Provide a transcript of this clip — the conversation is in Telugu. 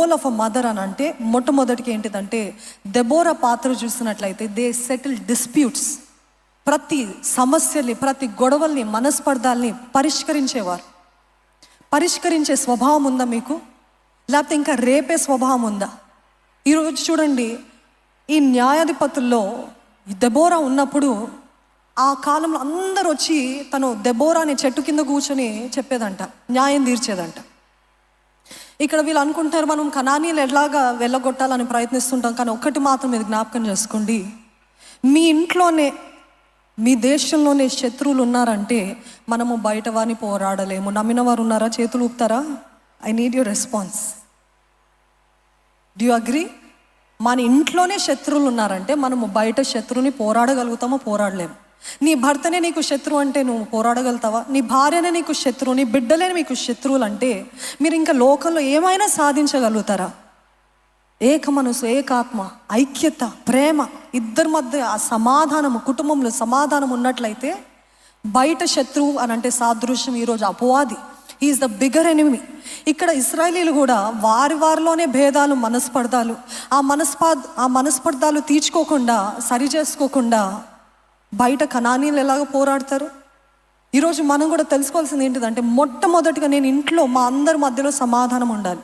రోల్ ఆఫ్ అ మదర్ అని అంటే మొట్టమొదటికి ఏంటిదంటే, దెబోరా పాత్ర చూసినట్లయితే దే సెటిల్ డిస్ప్యూట్స్. ప్రతి సమస్యల్ని, ప్రతి గొడవల్ని, మనస్పర్ధాల్ని పరిష్కరించేవారు. పరిష్కరించే స్వభావం ఉందా మీకు? లేకపోతే ఇంకా రేపే స్వభావం ఉందా? ఈరోజు చూడండి, ఈ న్యాయాధిపతుల్లో దెబోరా ఉన్నప్పుడు ఆ కాలంలో అందరూ వచ్చి తను దెబోరా అనే చెట్టు కింద కూర్చొని చెప్పేదంట, న్యాయం తీర్చేదంట. ఇక్కడ వీళ్ళు అనుకుంటారు మనం కనానీలు ఎలాగా వెళ్ళగొట్టాలని ప్రయత్నిస్తుంటాం, కానీ ఒక్కటి మాత్రం ఇది జ్ఞాపకం చేసుకోండి, మీ ఇంట్లోనే, మీ దేశంలోనే శత్రువులు ఉన్నారంటే మనము బయట వారిని పోరాడలేము. నమ్మిన వారు ఉన్నారా? చేతులు ఊపుతారా? I need your response. Do you agree? మన ఇంట్లోనే శత్రువులు ఉన్నారంటే మనము బయట శత్రువుని పోరాడగలుగుతామో? పోరాడలేము. నీ భర్తనే నీకు శత్రువు అంటే నువ్వు పోరాడగలుగుతావా? నీ భార్యనే నీకు శత్రువు, నీ బిడ్డలే మీకు శత్రువులు అంటే మీరు ఇంకా లోకంలో ఏమైనా సాధించగలుగుతారా? ఏక మనసు, ఏకాత్మ, ఐక్యత, ప్రేమ, ఇద్దరి మధ్య ఆ సమాధానము, కుటుంబంలో సమాధానం ఉన్నట్లయితే బయట శత్రువు అని అంటే సాదృశ్యం ఈరోజు అపవాది. Is the bigger enemy. ఇక్కడ ఇశ్రాయేలీలు కూడా వారిలోనే భేదాలు, మనస్పర్ధాలు, ఆ మనస్పర్ధాలు తీర్చుకోకుండా, సరి చేసుకోకుండా బయట కనానీలు ఎలాగ పోరాడతారు? ఈరోజు మనం కూడా తెలుసుకోవాల్సింది ఏంటిదంటే, మొట్టమొదటిగా నేను ఇంట్లో మా అందరి మధ్యలో సమాధానం ఉండాలి.